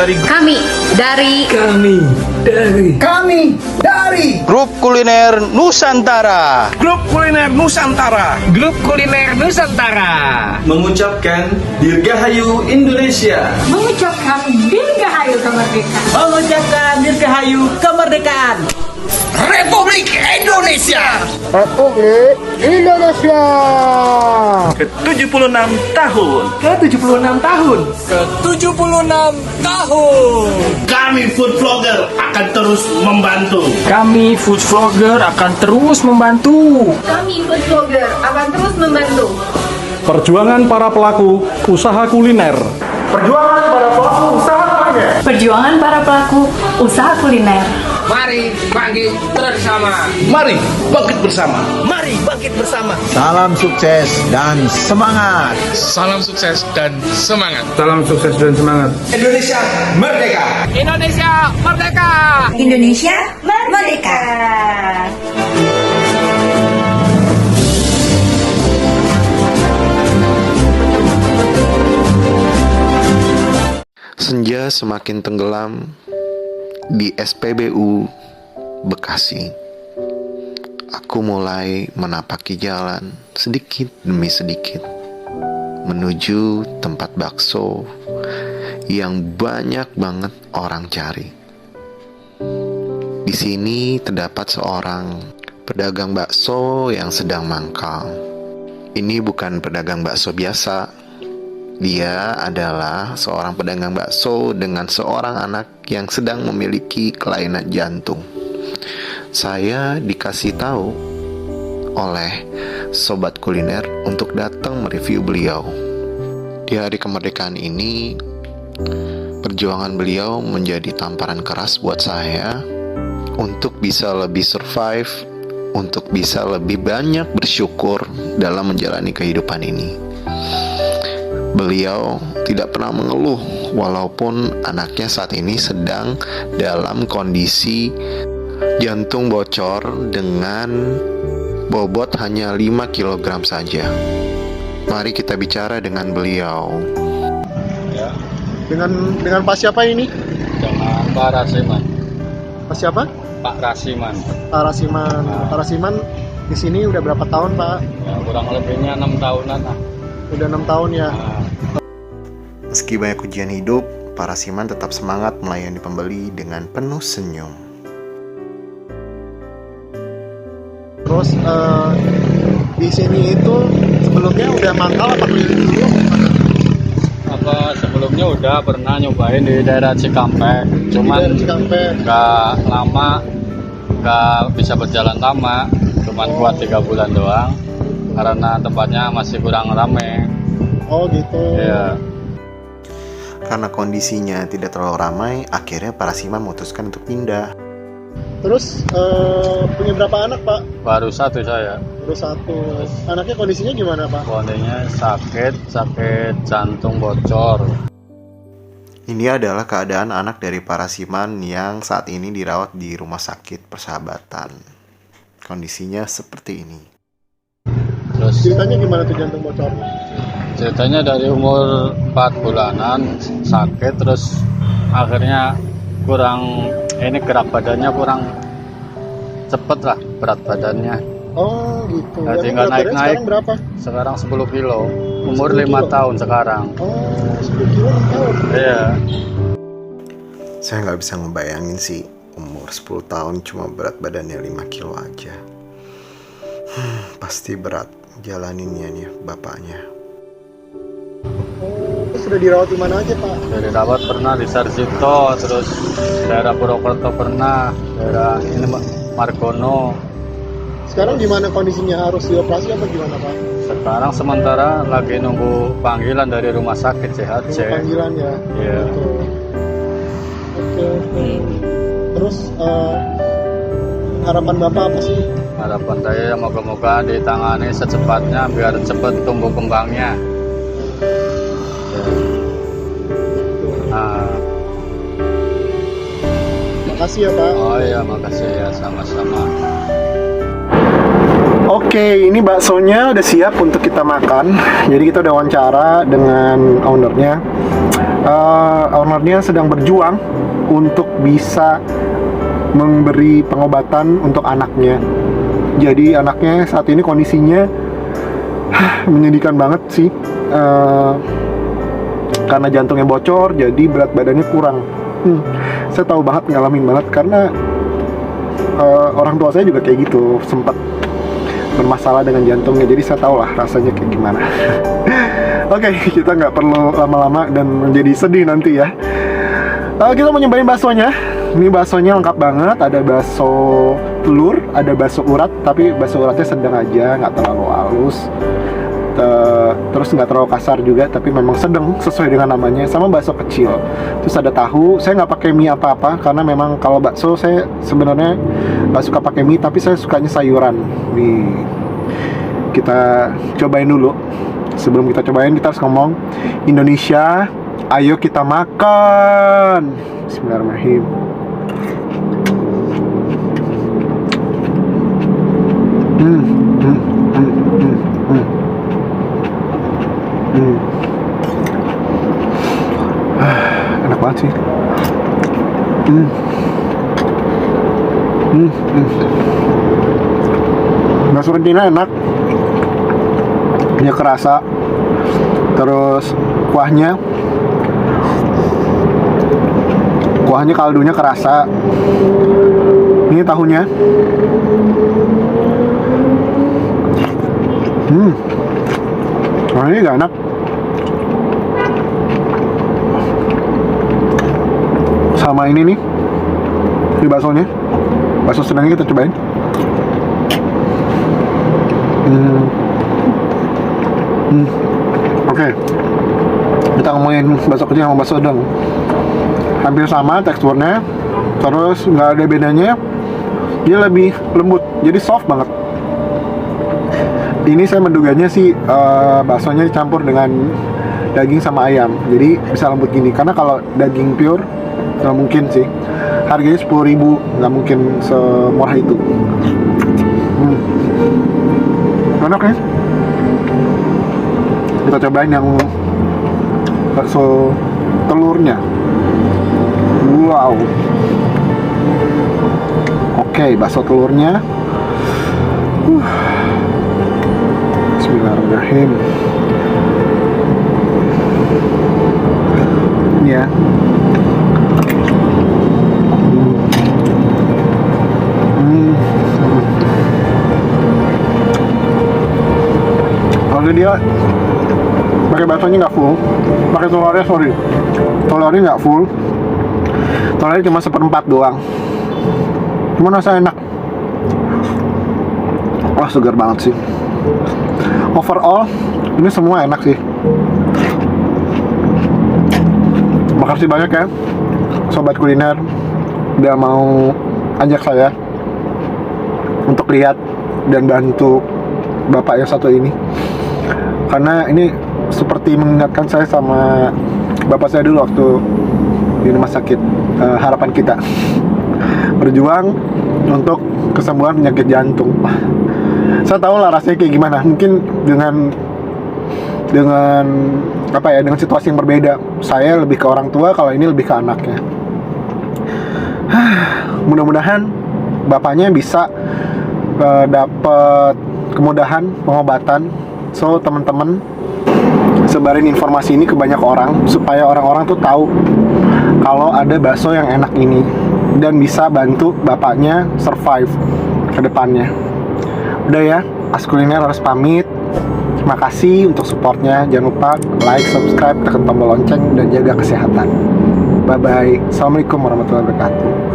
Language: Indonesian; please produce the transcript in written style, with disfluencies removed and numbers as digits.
Kami dari Grup Kuliner Nusantara. Mengucapkan Dirgahayu Indonesia. mengucapkan dirgahayu kemerdekaan. Mengucapkan dirgahayu kemerdekaan Republik Indonesia. Ke-76 tahun. Kami food vlogger akan terus membantu. Kami food vlogger akan terus membantu. Kami food vlogger akan terus membantu. Perjuangan para pelaku usaha kuliner. Perjuangan para pelaku usaha kuliner. Mari bangkit bersama. Mari bangkit bersama. Salam sukses dan semangat. Salam sukses dan semangat. Indonesia merdeka. Indonesia merdeka. Senja semakin tenggelam di SPBU Bekasi. Aku mulai menapaki jalan sedikit demi sedikit menuju tempat bakso yang banyak banget orang cari. Di sini terdapat seorang pedagang bakso yang sedang mangkal. Ini bukan pedagang bakso biasa. Dia adalah seorang pedagang bakso dengan seorang anak yang sedang memiliki kelainan jantung. Saya dikasih tahu oleh sobat kuliner untuk datang mereview beliau. Di hari kemerdekaan ini, perjuangan beliau menjadi tamparan keras buat saya untuk bisa lebih survive, untuk bisa lebih banyak bersyukur dalam menjalani kehidupan ini. Beliau tidak pernah mengeluh walaupun anaknya saat ini sedang dalam kondisi jantung bocor dengan bobot hanya 5 kg saja. Mari kita bicara dengan beliau. Dengan Pak siapa ini? Dengan Pak Rasiman. Pak siapa? Pak Rasiman. Pak Rasiman. Pak Rasiman di sini udah berapa tahun, Pak? Ya, kurang lebihnya 6 tahunan lah. Udah 6 tahun ya. Meski banyak ujian hidup, Pak Rasiman tetap semangat melayani pembeli dengan penuh senyum. Terus di sini itu sebelumnya udah mangkal apa keliling dulu? Apa sebelumnya udah pernah nyobain di daerah Cikampek, cuman Cikampek. nggak lama, nggak bisa berjalan lama, cuman kuat 3 bulan doang karena tempatnya masih kurang rame. Oh gitu. Iya. Karena kondisinya tidak terlalu ramai, akhirnya Pak Rasiman memutuskan untuk pindah. Terus punya berapa anak, Pak? Baru satu saya. Baru satu. Anaknya kondisinya gimana, Pak? Kondisinya sakit jantung bocor. Ini adalah keadaan anak dari Pak Rasiman yang saat ini dirawat di Rumah Sakit Persahabatan. Kondisinya seperti ini. Terus Ceritanya gimana tuh jantung bocornya? ceritanya dari umur 4 bulanan sakit, terus akhirnya gerak badannya kurang cepet lah, berat badannya. Oh gitu. Jadi Yang nggak berat badannya naik-naik. Sekarang berapa? Sekarang 10 kilo, umur 10 5 kilo? tahun sekarang. Oh 10 kilo 6 tahun. Iya. Saya nggak bisa ngebayangin sih, umur 10 tahun cuma berat badannya 5 kilo aja. Pasti berat jalaninnya nih bapaknya. Oh, terus sudah dirawat di mana aja, Pak? Dari rawat pernah di Sarjito, terus daerah Purwokerto pernah, daerah ini Margono. Sekarang gimana kondisinya? Harus dioperasi apa gimana, Pak? Sekarang sementara lagi nunggu panggilan dari rumah sakit CHC. Panggilan ya. Iya. Gitu. Oke. Terus harapan Bapak apa sih? Harapan saya moga-moga ditangani secepatnya biar cepat tumbuh kembangnya. Nah, Makasih ya, Pak. oh iya, makasih ya, sama-sama. Oke, ini baksonya udah siap untuk kita makan. Jadi kita udah wawancara dengan ownernya. ownernya sedang berjuang untuk bisa memberi pengobatan untuk anaknya. Jadi anaknya saat ini kondisinya menyedihkan banget sih, karena jantungnya bocor, jadi berat badannya kurang. Saya tahu banget, ngalamin banget, karena orang tua saya juga kayak gitu, sempat bermasalah dengan jantungnya, jadi saya tahu lah rasanya kayak gimana. Oke, kita nggak perlu lama-lama dan menjadi sedih nanti ya. Kita mau nyobain baksonya. Ini baksonya lengkap banget, ada bakso telur, ada bakso urat, tapi bakso uratnya sedang aja, nggak terlalu halus, terus nggak terlalu kasar juga, tapi memang sedang sesuai dengan namanya. Sama bakso kecil, terus ada tahu. Saya nggak pakai mie apa-apa, karena memang kalau bakso saya sebenarnya nggak suka pakai mie, tapi saya sukanya sayuran. Nih, kita cobain dulu. Sebelum kita cobain, kita harus ngomong Indonesia, ayo kita makan. Bismillahirrahmanirrahim. Enak banget sih. Bakso Argentina enak, dia kerasa. Terus kuahnya kaldunya kerasa. Ini tahunya. Ini gak enak. Sama ini nih, di baksonya. Bakso sedangnya kita cobain. Oke. Kita ngomongin bakso kecil sama bakso sedang. Hampir sama teksturnya, terus nggak ada bedanya. Dia lebih lembut, jadi soft banget. Ini saya menduganya sih baksonya dicampur dengan daging sama ayam, jadi bisa lembut gini. Karena kalau daging pure nggak mungkin sih, harganya 10.000, nggak mungkin semurah itu. Enak ya. Kita cobain yang bakso telurnya. Wow. Oke, bakso telurnya. Bismillahirrahmanirrahim. Ini ya. Kalau dia pakai baksonya nggak full, pakai telurnya nggak full. Telurnya cuma 1/4 doang. Cuma rasa enak. Wah, segar banget sih. Overall, ini semua enak sih. Makasih banyak ya, sobat kuliner, udah mau ajak saya untuk lihat dan bantu bapak yang satu ini. Karena ini seperti mengingatkan saya sama bapak saya dulu waktu di rumah sakit Harapan Kita, berjuang untuk kesembuhan penyakit jantung. Saya tahu lah rasanya kayak gimana. Mungkin dengan apa ya, dengan situasi yang berbeda. Saya lebih ke orang tua, kalau ini lebih ke anaknya. Mudah-mudahan bapaknya bisa dapat kemudahan pengobatan. So teman-teman, sebarin informasi ini ke banyak orang supaya orang-orang tuh tahu kalau ada bakso yang enak ini dan bisa bantu bapaknya survive ke depannya. Udah ya, As Kuliner harus pamit. Terima kasih untuk supportnya. Jangan lupa like, subscribe, tekan tombol lonceng, dan jaga kesehatan. Bye-bye. Assalamualaikum warahmatullahi wabarakatuh.